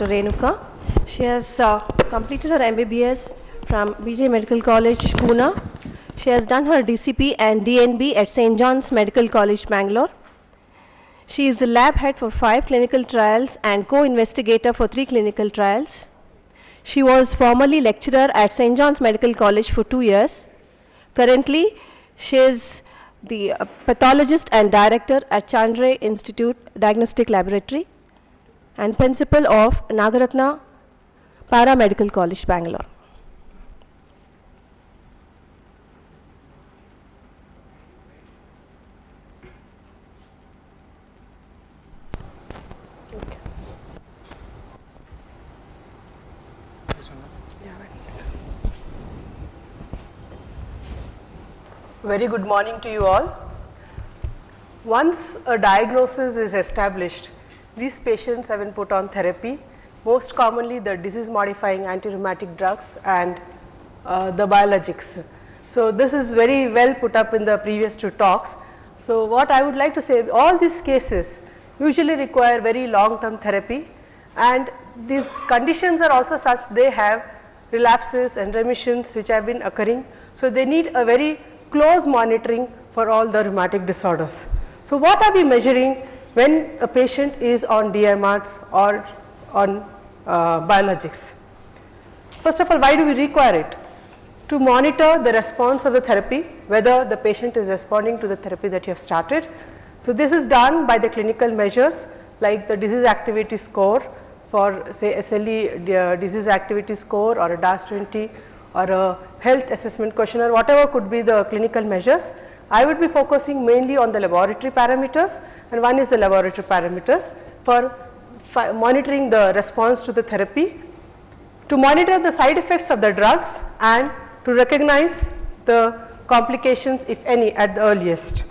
Renuka. She has completed her MBBS from BJ Medical College, Pune. She has done her DCP and DNB at St. John's Medical College, Bangalore. She is the lab head for 5 clinical trials and co-investigator for 3 clinical trials. She was formerly lecturer at St. John's Medical College for 2 years. Currently, she is the pathologist and director at Chandray Institute Diagnostic Laboratory and principal of Nagaratna Paramedical College, Bangalore. Very good morning to you all. Once a diagnosis is established, these patients have been put on therapy, most commonly the disease modifying anti-rheumatic drugs and the biologics. So this is very well put up in the previous 2 talks. So what I would like to say, all these cases usually require very long term therapy, and these conditions are also such they have relapses and remissions which have been occurring. So they need a very close monitoring for all the rheumatic disorders. So what are we measuring when a patient is on DMRs or on biologics? First of all, why do we require it? To monitor the response of the therapy, whether the patient is responding to the therapy that you have started. So this is done by the clinical measures like the disease activity score for say SLE disease activity score or a DAS20 or a health assessment questionnaire, whatever could be the clinical measures. I would be focusing mainly on the laboratory parameters, and one is the laboratory parameters for monitoring the response to the therapy, to monitor the side effects of the drugs and to recognize the complications if any at the earliest.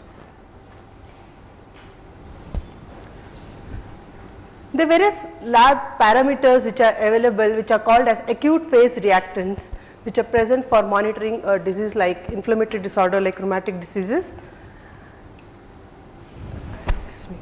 The various lab parameters which are available, which are called as acute phase reactants, which are present for monitoring a disease like inflammatory disorder like rheumatic diseases. Excuse me.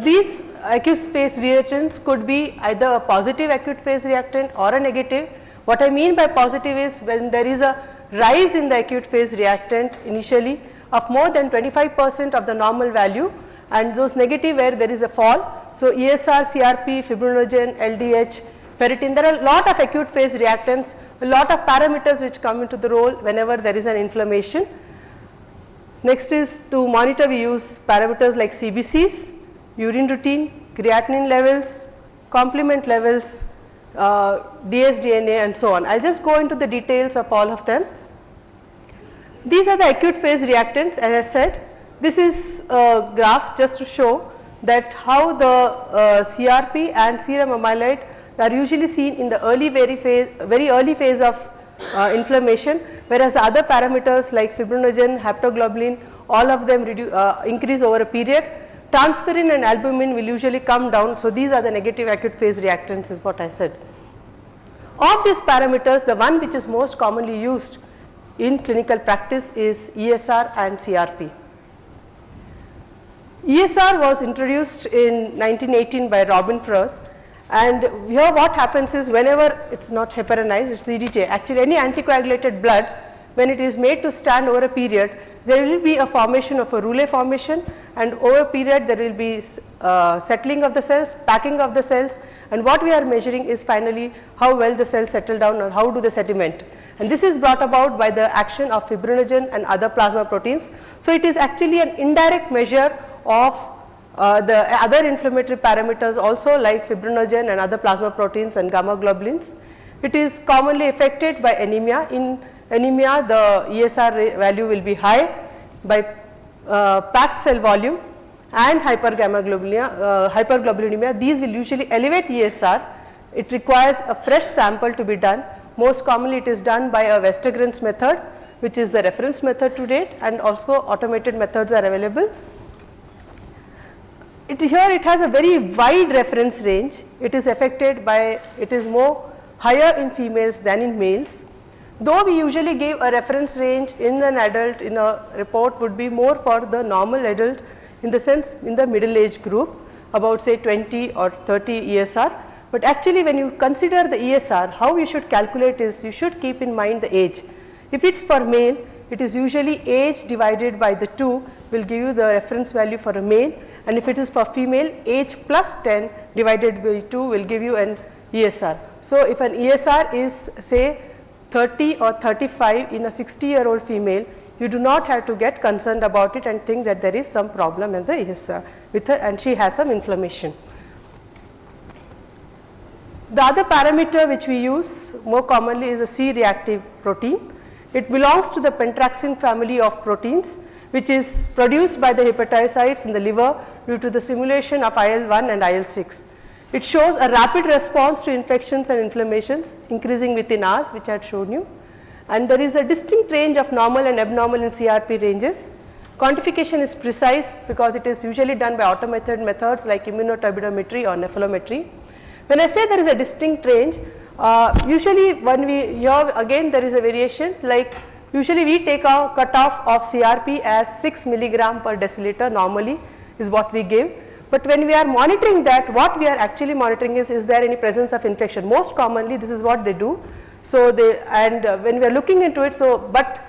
These acute phase reactants could be either a positive acute phase reactant or a negative. What I mean by positive is when there is a rise in the acute phase reactant initially of more than 25% of the normal value, and those negative where there is a fall. So ESR, CRP, fibrinogen, LDH, ferritin, there are a lot of acute phase reactants, a lot of parameters which come into the role whenever there is an inflammation. Next is to monitor, we use parameters like CBCs, urine routine, creatinine levels, complement levels, dsDNA and so on. I will just go into the details of all of them. These are the acute phase reactants. As I said, this is a graph just to show that how the CRP and serum amyloid are usually seen in the very early phase of inflammation, whereas the other parameters like fibrinogen, haptoglobulin, all of them increase over a period. Transferrin and albumin will usually come down. So these are the negative acute phase reactants is what I said. Of these parameters, the one which is most commonly used in clinical practice is ESR and CRP. ESR was introduced in 1918 by Robin Froese, and here what happens is whenever it is not heparinized, it is EDTA. Actually any anticoagulated blood, when it is made to stand over a period, there will be a formation of a rouleau formation, and over a period there will be settling of the cells, packing of the cells, and what we are measuring is finally how well the cells settle down or how do they sediment. And this is brought about by the action of fibrinogen and other plasma proteins. So it is actually an indirect measure of the other inflammatory parameters also like fibrinogen and other plasma proteins and gamma globulins. It is commonly affected by anemia. In anemia, the ESR value will be high by packed cell volume and hyperglobulinemia. These will usually elevate ESR. It requires a fresh sample to be done. Most commonly it is done by a Westergren's method, which is the reference method to date, and also automated methods are available. Here it has a very wide reference range. It is affected by, it is more higher in females than in males. Though we usually give a reference range in an adult in a report would be more for the normal adult in the sense in the middle age group, about say 20 or 30 ESR. But actually when you consider the ESR, how you should calculate is you should keep in mind the age. If it's for male, it is usually age divided by the 2 will give you the reference value for a male, and if it is for female, age plus 10 divided by 2 will give you an ESR. So if an ESR is say 30 or 35 in a 60-year-old female, you do not have to get concerned about it and think that there is some problem in the ESR with her and she has some inflammation. The other parameter which we use more commonly is a C-reactive protein. It belongs to the pentraxin family of proteins, which is produced by the hepatocytes in the liver due to the stimulation of IL-1 and IL-6. It shows a rapid response to infections and inflammations increasing within hours, which I had shown you, and there is a distinct range of normal and abnormal in CRP ranges. Quantification is precise because it is usually done by automated methods like immunoturbidometry or nephelometry. When I say there is a distinct range, usually when we here again there is a variation, like usually we take a cutoff of CRP as 6 milligram per deciliter normally is what we give. But when we are monitoring that, what we are actually monitoring is there any presence of infection? Most commonly this is what they do. So they, and when we are looking into it, so but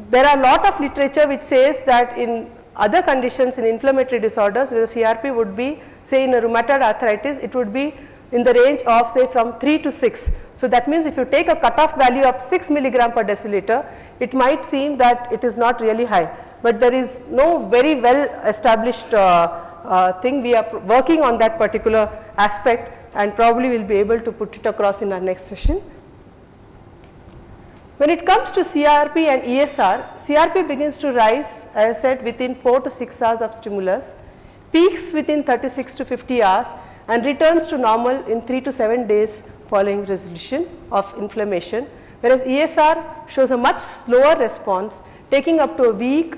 there are a lot of literature which says that in other conditions, in inflammatory disorders where the CRP would be say in a rheumatoid arthritis, it would be in the range of say from 3 to 6. So that means if you take a cutoff value of 6 milligram per deciliter, it might seem that it is not really high, but there is no very well established thing. We are working on that particular aspect and probably will be able to put it across in our next session. When it comes to CRP and ESR, CRP begins to rise as I said within 4 to 6 hours of stimulus, peaks within 36 to 50 hours and returns to normal in 3 to 7 days following resolution of inflammation, whereas ESR shows a much slower response, taking up to a week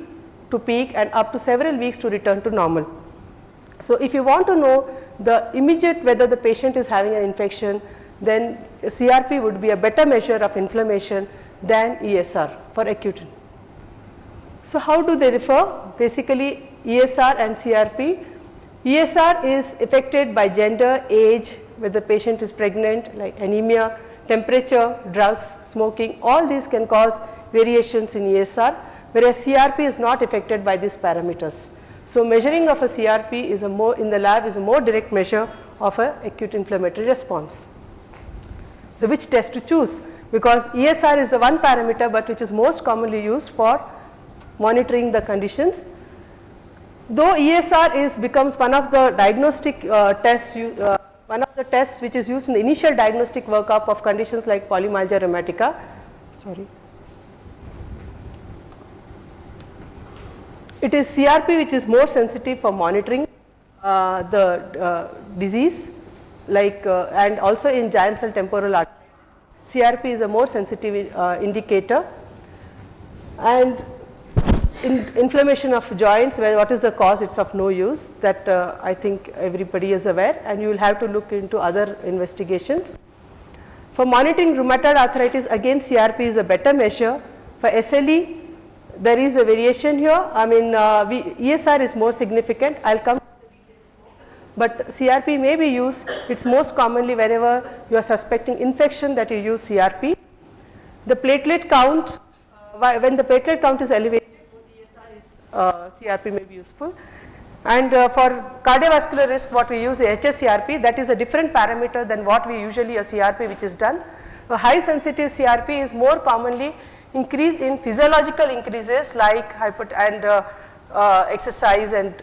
to peak and up to several weeks to return to normal. So if you want to know the immediate whether the patient is having an infection, then CRP would be a better measure of inflammation than ESR for acute. So how do they differ? Basically ESR and CRP. ESR is affected by gender, age, whether the patient is pregnant, like anemia, temperature, drugs, smoking, all these can cause variations in ESR, whereas CRP is not affected by these parameters. So measuring of a CRP is a more in the lab is a more direct measure of an acute inflammatory response. So which test to choose? Because ESR is the one parameter but which is most commonly used for monitoring the conditions. Though ESR becomes one of the diagnostic tests, one of the tests which is used in the initial diagnostic workup of conditions like polymyalgia rheumatica. It is CRP which is more sensitive for monitoring the disease, like and also in giant cell temporal arteritis. CRP is a more sensitive indicator, and in inflammation of joints, where what is the cause, it's of no use, that I think everybody is aware, and you will have to look into other investigations. For monitoring rheumatoid arthritis, again CRP is a better measure. For SLE, there is a variation here. I mean ESR is more significant. I will come to the details, but CRP may be used. It is most commonly whenever you are suspecting infection that you use CRP. The platelet count, when the platelet count is elevated, CRP may be useful. And for cardiovascular risk, what we use is HSCRP. That is a different parameter than what we usually a CRP which is done. A high sensitive CRP is more commonly increase in physiological increases like exercise, and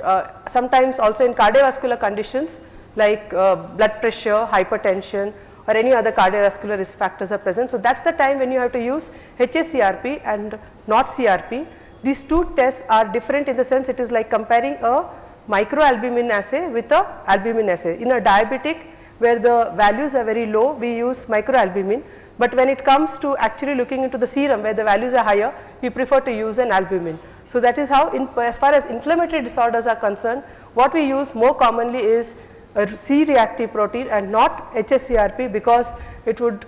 sometimes also in cardiovascular conditions like blood pressure, hypertension, or any other cardiovascular risk factors are present. So that's the time when you have to use HSCRP and not CRP. These two tests are different in the sense it is like comparing a microalbumin assay with a albumin assay. In a diabetic where the values are very low, we use microalbumin, but when it comes to actually looking into the serum where the values are higher, we prefer to use an albumin. So that is how as far as inflammatory disorders are concerned, what we use more commonly is a C-reactive protein and not HSCRP, because it would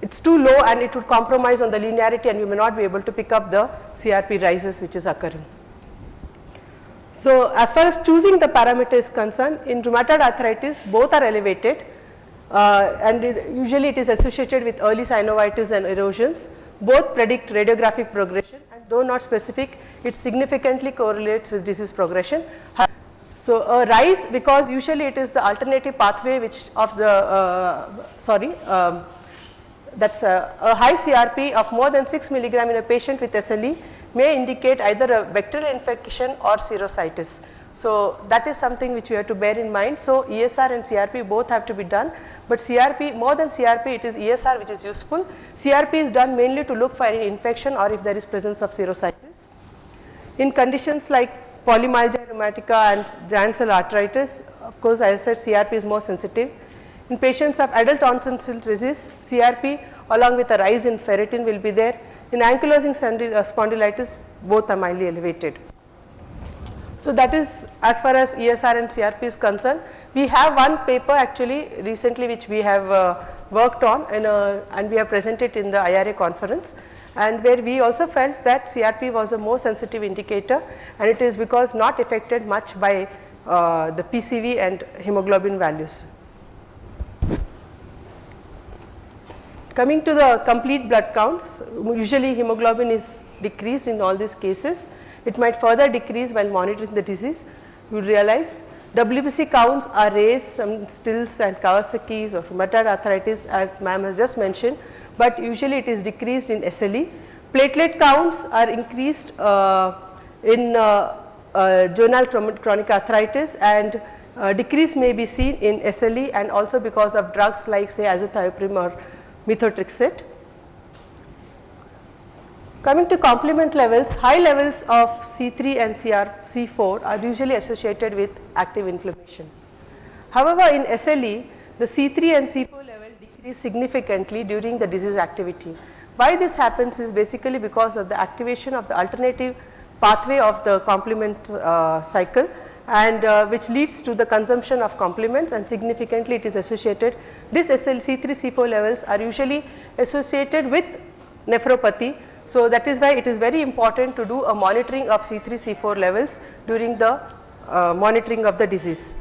it's too low and it would compromise on the linearity and you may not be able to pick up the CRP rises which is occurring. So, as far as choosing the parameter is concerned, in rheumatoid arthritis both are elevated and usually it is associated with early synovitis and erosions. Both predict radiographic progression, and though not specific, it significantly correlates with disease progression. So, a rise, because usually it is the alternative pathway which of the that's a high CRP of more than 6 milligram in a patient with SLE may indicate either a bacterial infection or serositis. So, that is something which you have to bear in mind. So, ESR and CRP both have to be done, but CRP, more than CRP, it is ESR which is useful. CRP is done mainly to look for any infection or if there is presence of serositis. In conditions like polymyalgia rheumatica and giant cell arthritis, of course, as I said, CRP is more sensitive. In patients of adult onset disease, CRP along with a rise in ferritin will be there. In ankylosing spondylitis, both are mildly elevated. So, that is as far as ESR and CRP is concerned. We have one paper actually recently which we have worked on and we have presented in the IRA conference, and where we also felt that CRP was a more sensitive indicator, and it is because not affected much by the PCV and hemoglobin values. Coming to the complete blood counts, usually hemoglobin is decreased in all these cases. It might further decrease while monitoring the disease. You will realize WBC counts are raised, some Stills and Kawasaki's or rheumatoid arthritis as ma'am has just mentioned, but usually it is decreased in SLE. Platelet counts are increased in juvenile chronic arthritis, and decrease may be seen in SLE and also because of drugs like say azathioprine or methotrexate. Coming to complement levels, high levels of C3 and C4 are usually associated with active inflammation. However, in SLE, the C3 and C4 level decrease significantly during the disease activity. Why this happens is basically because of the activation of the alternative pathway of the complement cycle, and which leads to the consumption of complements, and significantly it is associated. This C3, C4 levels are usually associated with nephropathy. So, that is why it is very important to do a monitoring of C3, C4 levels during the monitoring of the disease.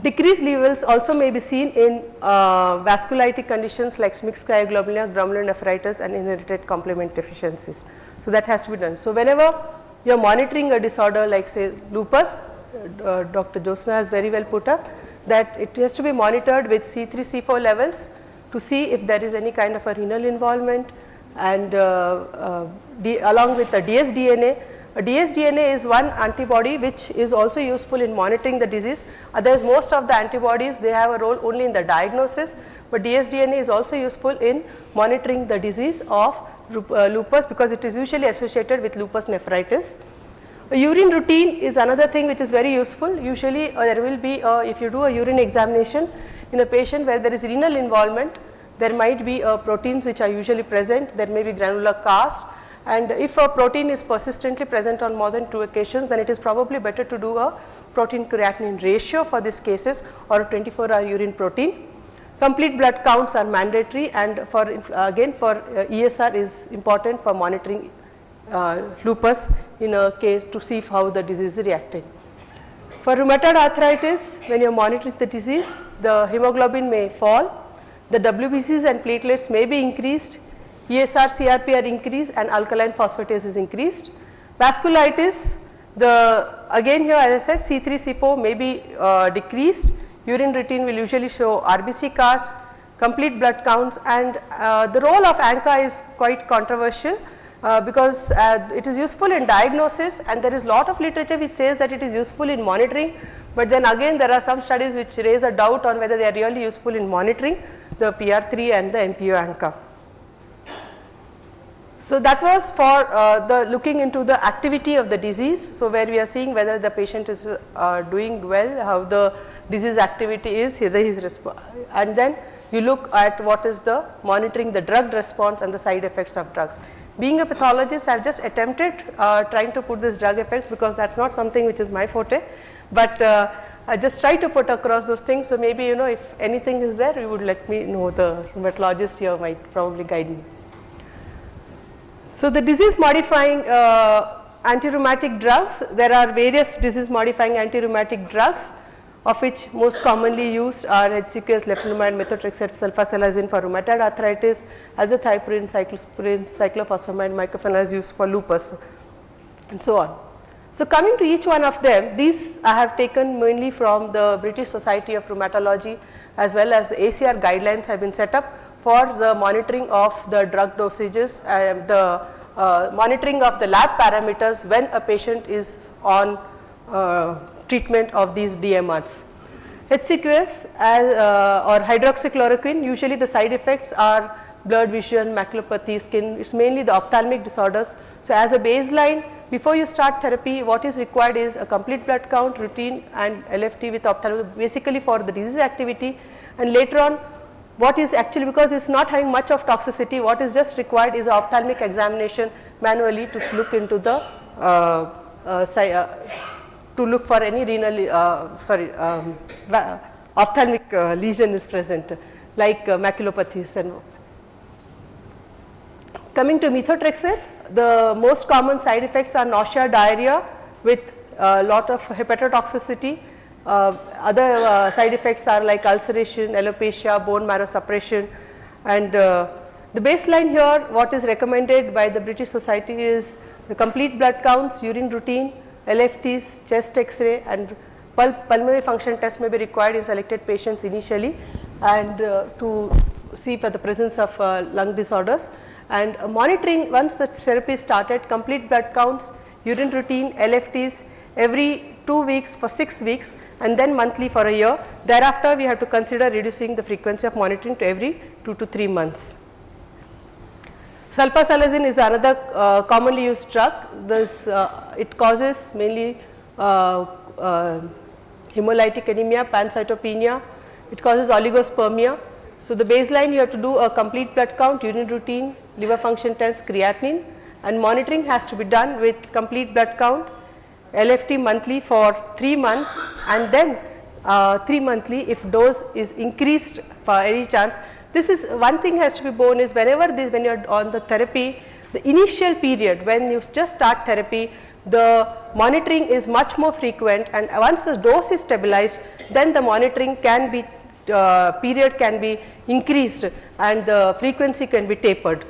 Decreased levels also may be seen in vasculitic conditions like mixed cryoglobulinemia, glomerulonephritis and inherited complement deficiencies. So, that has to be done. So, whenever you are monitoring a disorder like say lupus, Dr. Josna has very well put up that it has to be monitored with C3, C4 levels to see if there is any kind of a renal involvement, and along with the dsDNA. dsDNA is one antibody which is also useful in monitoring the disease. Otherwise, most of the antibodies, they have a role only in the diagnosis, but dsDNA is also useful in monitoring the disease of lupus because it is usually associated with lupus nephritis. A urine routine is another thing which is very useful. Usually there will be if you do a urine examination in a patient where there is renal involvement, there might be proteins which are usually present, there may be granular cast, and if a protein is persistently present on more than 2 occasions, then it is probably better to do a protein creatinine ratio for these cases or a 24-hour urine protein. Complete blood counts are mandatory, and for again for ESR is important for monitoring lupus in a case to see how the disease is reacting. For rheumatoid arthritis, when you are monitoring the disease, the hemoglobin may fall, the WBCs and platelets may be increased, ESR, CRP are increased, and alkaline phosphatase is increased. Vasculitis, again here as I said C3, C4 may be decreased, urine routine will usually show RBC cast, complete blood counts, and the role of ANCA is quite controversial because it is useful in diagnosis, and there is lot of literature which says that it is useful in monitoring, but then again there are some studies which raise a doubt on whether they are really useful in monitoring the PR3 and the MPO ANCA. So, that was for the looking into the activity of the disease. So, where we are seeing whether the patient is doing well, how the disease activity is, whether he is and then you look at what is the monitoring the drug response and the side effects of drugs. Being a pathologist, I have just attempted trying to put this drug effects because that is not something which is my forte, but I just try to put across those things. So, maybe if anything is there, you would let me know. The rheumatologist here might probably guide me. So, the disease modifying anti-rheumatic drugs, there are various disease modifying anti-rheumatic drugs, of which most commonly used are HCQS, leflunomide, methotrexate, sulfasalazine for rheumatoid arthritis, azathioprine, cyclosporine, cyclophosphamide, mycophenolate is used for lupus, and so on. So coming to each one of them, these I have taken mainly from the British Society of Rheumatology, as well as the ACR guidelines have been set up for the monitoring of the drug dosages and the monitoring of the lab parameters when a patient is on treatment of these DMRs. HCQS or hydroxychloroquine, usually the side effects are blurred vision, maculopathy, skin, it is mainly the ophthalmic disorders. So as a baseline, before you start therapy, what is required is a complete blood count, routine and LFT with ophthalmic, basically for the disease activity, and later on what is actually, because it is not having much of toxicity, what is just required is an ophthalmic examination manually to look into the to look for any renal ophthalmic lesion is present, like maculopathies. And coming to methotrexate, the most common side effects are nausea, diarrhea with lot of hepatotoxicity. Other side effects are like ulceration, alopecia, bone marrow suppression, and the baseline here, what is recommended by the British Society is the complete blood counts, urine routine, LFTs, chest X-ray, and pulmonary function test may be required in selected patients initially, and to see for the presence of lung disorders, and monitoring once the therapy is started, complete blood counts, urine routine, LFTs every 2 weeks for 6 weeks, and then monthly for a year. Thereafter we have to consider reducing the frequency of monitoring to every 2 to 3 months. Sulfasalazine is another commonly used drug. This it causes mainly hemolytic anemia, pancytopenia, it causes oligospermia. So the baseline, you have to do a complete blood count, urine routine, liver function test, creatinine, and monitoring has to be done with complete blood count, LFT monthly for 3 months, and then 3 monthly if dose is increased for any chance. This is one thing has to be borne is whenever this, when you are on the therapy, the initial period when you just start therapy, the monitoring is much more frequent, and once the dose is stabilized, then the monitoring can be period can be increased and the frequency can be tapered.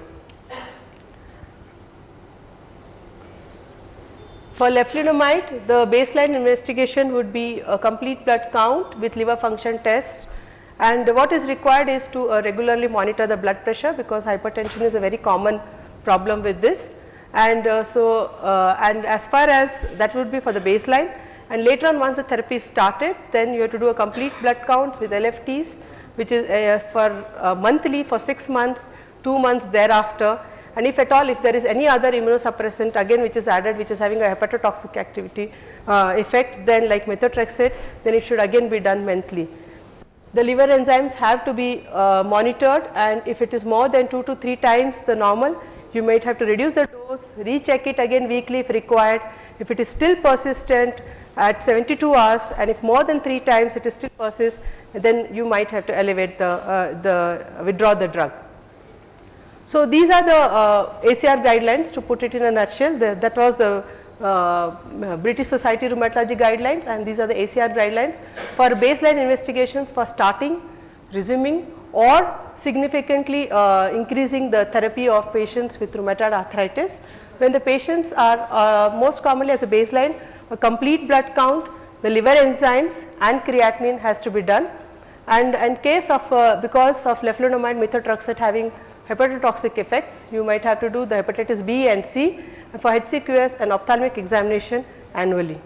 For leflunomide, the baseline investigation would be a complete blood count with liver function tests, and what is required is to regularly monitor the blood pressure, because hypertension is a very common problem with this, and and as far as that would be for the baseline. And later on, once the therapy is started, then you have to do a complete blood counts with LFTs, which is for monthly for 6 months, 2 months thereafter, and if at all, if there is any other immunosuppressant again which is added, which is having a hepatotoxic activity effect, then like methotrexate, then it should again be done monthly. The liver enzymes have to be monitored, and if it is more than 2 to 3 times the normal, you might have to reduce the dose, recheck it again weekly if required. If it is still persistent at 72 hours, and if more than 3 times it is still persists, then you might have to elevate withdraw the drug. So these are the ACR guidelines, to put it in a nutshell. That was the British Society of Rheumatology guidelines, and these are the ACR guidelines for baseline investigations for starting, resuming, or significantly increasing the therapy of patients with rheumatoid arthritis. When the patients are most commonly as a baseline, a complete blood count, the liver enzymes and creatinine has to be done, and in case of because of leflunomide, methotrexate having hepatotoxic effects, you might have to do the hepatitis B and C, and for HCQS an ophthalmic examination annually.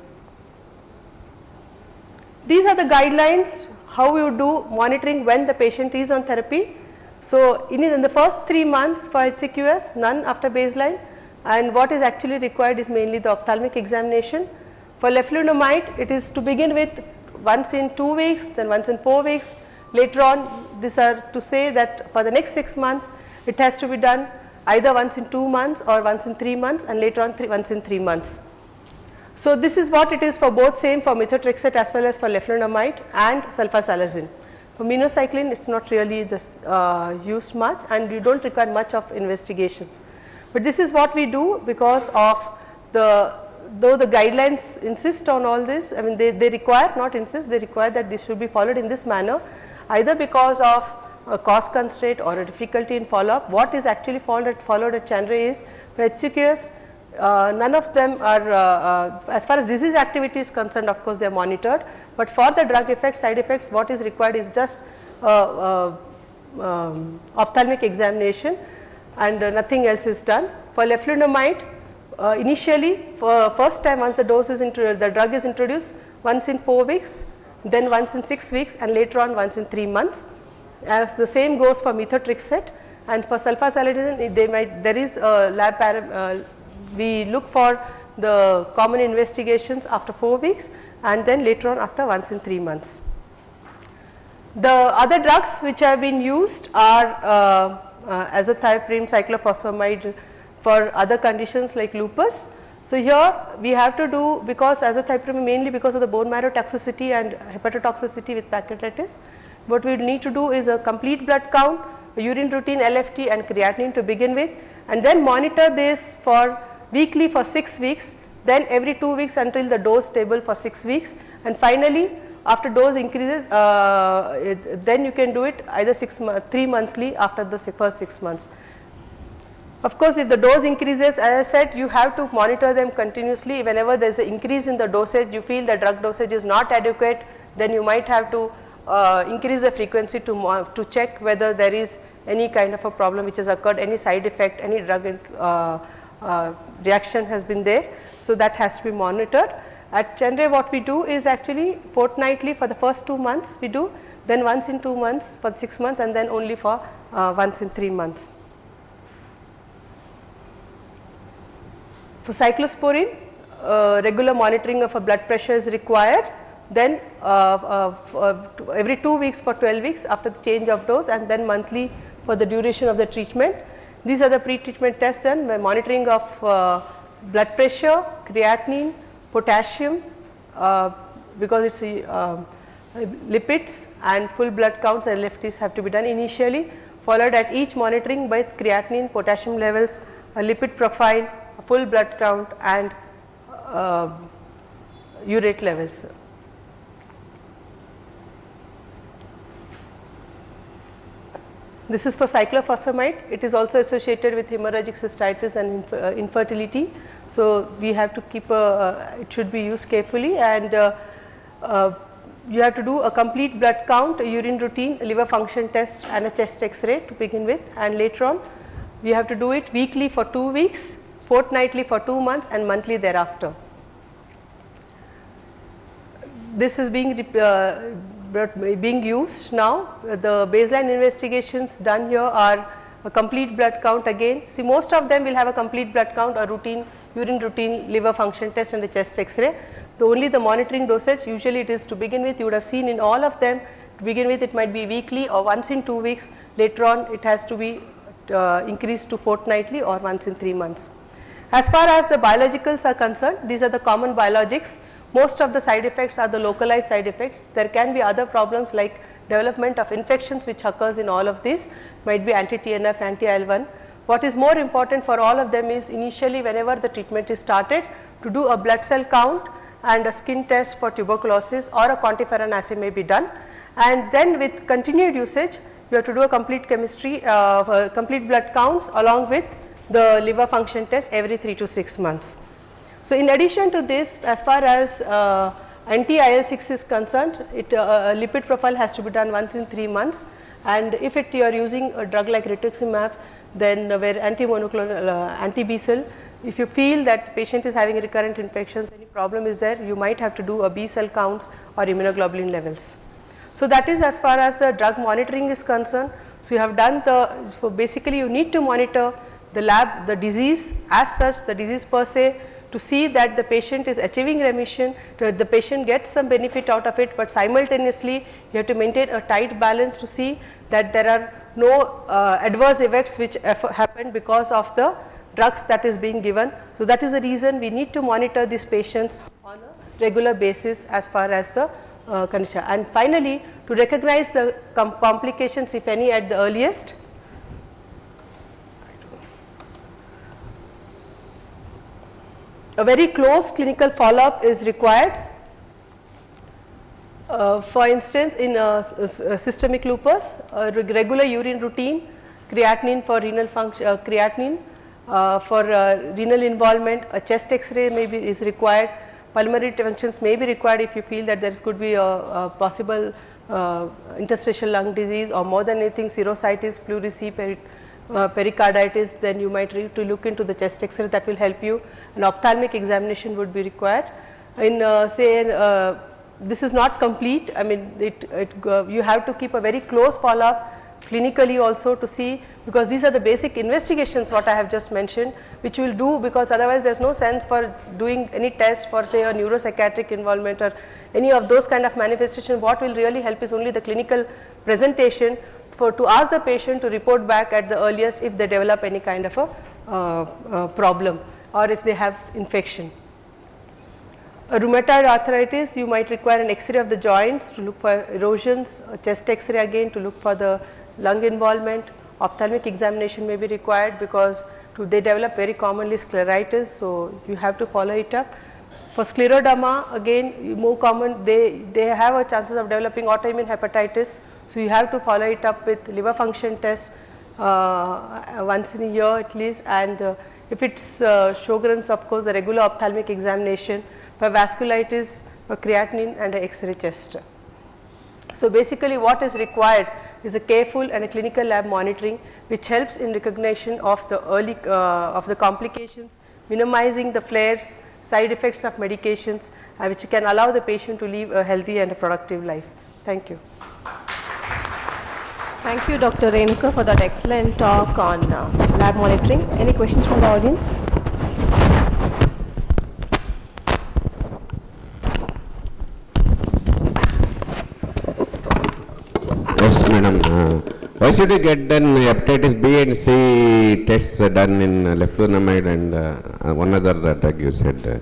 These are the guidelines how you do monitoring when the patient is on therapy. So in the first 3 months for HCQS, none after baseline, and what is actually required is mainly the ophthalmic examination. For leflunomide, it is to begin with once in 2 weeks, then once in 4 weeks. Later on, these are to say that for the next 6 months, it has to be done either once in 2 months or once in 3 months, and later on once in 3 months. So this is what it is for both, same for methotrexate as well as for leflunomide and sulfasalazine. For minocycline, it is not really used much, and you do not require much of investigations. But this is what we do because of the though the guidelines insist on all this, I mean they require, not insist, they require that this should be followed in this manner, either because of a cost constraint or a difficulty in follow up. What is actually followed at Chandra is for HCQS, none of them are, as far as disease activity is concerned, of course they are monitored, but for the drug effects, side effects, what is required is just ophthalmic examination, and nothing else is done. For leflunomide, initially for first time once the dose is the drug is introduced, once in 4 weeks, then once in 6 weeks, and later on once in 3 months. As the same goes for methotrexate, and for sulfasalazine there is a lab we look for the common investigations after 4 weeks, and then later on after once in 3 months. The other drugs which have been used are azathioprine, cyclophosphamide for other conditions like lupus. So here we have to do, because azathioprine mainly because of the bone marrow toxicity and hepatotoxicity with pancreatitis, what we need to do is a complete blood count, urine routine, LFT and creatinine to begin with, and then monitor this for weekly for 6 weeks, then every 2 weeks until the dose stable for 6 weeks, and finally after dose increases then you can do it either 3 monthly after the first 6 months. Of course, if the dose increases, as I said, you have to monitor them continuously. Whenever there is an increase in the dosage, you feel the drug dosage is not adequate, then you might have to increase the frequency to check whether there is any kind of a problem which has occurred, any side effect, any drug reaction has been there. So that has to be monitored. At Chandra, what we do is actually fortnightly for the first 2 months we do, then once in 2 months for 6 months, and then only for once in 3 months. For cyclosporine, regular monitoring of a blood pressure is required, then every 2 weeks for 12 weeks after the change of dose, and then monthly for the duration of the treatment. These are the pre-treatment tests done by monitoring of blood pressure, creatinine, potassium, because it is lipids, and full blood counts and LFTs have to be done initially, followed at each monitoring by creatinine, potassium levels, a lipid profile, a full blood count, and urate levels. This is for cyclophosphamide. It is also associated with hemorrhagic cystitis and infertility. So we have to keep it should be used carefully, and you have to do a complete blood count, a urine routine, a liver function test, and a chest X-ray to begin with, and later on we have to do it weekly for 2 weeks, fortnightly for 2 months, and monthly thereafter. This is being used now. The baseline investigations done here are a complete blood count again. See, most of them will have a complete blood count, a routine urine routine, liver function test, and the chest X-ray. The monitoring dosage, usually it is to begin with, you would have seen in all of them, to begin with it might be weekly or once in 2 weeks, later on it has to be increased to fortnightly or once in 3 months. As far as the biologicals are concerned, these are the common biologics. Most of the side effects are the localized side effects. There can be other problems like development of infections which occurs in all of these, might be anti-TNF, anti-IL-1. What is more important for all of them is initially whenever the treatment is started, to do a blood cell count and a skin test for tuberculosis, or a quantiferon assay may be done, and then with continued usage you have to do a complete chemistry, complete blood counts along with the liver function test every 3 to 6 months. So in addition to this, as far as anti-IL-6 is concerned, lipid profile has to be done once in 3 months, and if you are using a drug like rituximab, then where anti-monoclonal anti-B-cell, if you feel that the patient is having recurrent infections, any problem is there, you might have to do a B-cell counts or immunoglobulin levels. So that is as far as the drug monitoring is concerned. So you have done so basically you need to monitor the lab, the disease as such, the disease per se, to see that the patient is achieving remission, the patient gets some benefit out of it, but simultaneously you have to maintain a tight balance to see that there are no adverse effects which happen because of the drugs that is being given. So that is the reason we need to monitor these patients on a regular basis as far as the condition. And finally, to recognize the complications, if any, at the earliest. A very close clinical follow-up is required. For instance, in systemic lupus, regular urine routine, creatinine for renal function, creatinine for renal involvement, a chest X-ray is required. Pulmonary interventions may be required if you feel that there could be a possible interstitial lung disease, or more than anything serositis, pleurisy, pericarditis, then you might need to look into the chest X-ray. That will help you. An ophthalmic examination would be required. In this is not complete, I mean you have to keep a very close follow-up clinically also to see, because these are the basic investigations what I have just mentioned, which we will do, because otherwise there is no sense for doing any test for say a neuropsychiatric involvement or any of those kind of manifestation. What will really help is only the clinical presentation, to ask the patient to report back at the earliest if they develop any kind of a problem or if they have infection. A rheumatoid arthritis, you might require an X-ray of the joints to look for erosions, a chest X-ray again to look for the lung involvement. Ophthalmic examination may be required because they develop very commonly scleritis, so you have to follow it up. For scleroderma, again more common, they have a chances of developing autoimmune hepatitis, so you have to follow it up with liver function tests once in a year at least, and if it is Sjogren's, of course the regular ophthalmic examination. For vasculitis, for creatinine and a X-ray chest. So basically what is required is a careful and a clinical lab monitoring, which helps in recognition of the early of the complications, minimizing the flares, side effects of medications, which can allow the patient to live a healthy and a productive life. Thank you. Thank you, Dr. Renuka, for that excellent talk on lab monitoring. Any questions from the audience? Yes, madam. Why should you get done hepatitis B and C tests done in leflunomide and one other drug you said?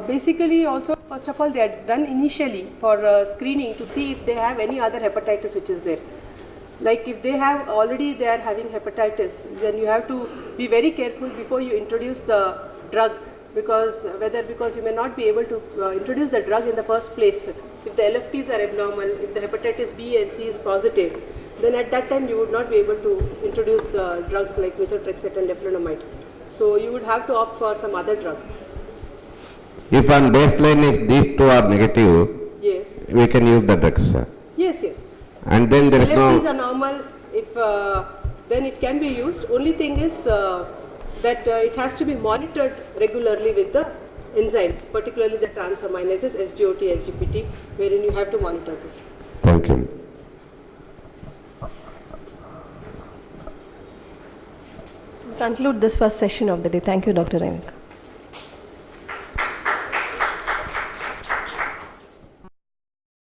Basically also, first of all, they are done initially for screening to see if they have any other hepatitis which is there. Like if they have already they are having hepatitis, then you have to be very careful before you introduce the drug, because you may not be able to introduce the drug in the first place. If the LFTs are abnormal, if the hepatitis B and C is positive, then at that time you would not be able to introduce the drugs like methotrexate and leflunomide. So you would have to opt for some other drug. If on baseline if these two are negative, yes, we can use the drugs. Yes, yes. And then there is LFTs no. are normal. If then it can be used. Only thing is that it has to be monitored regularly with the enzymes, particularly the transaminases, SGOT, SGPT, wherein you have to monitor this. Thank you. Conclude this first session of the day. Thank you, Dr. Renuka.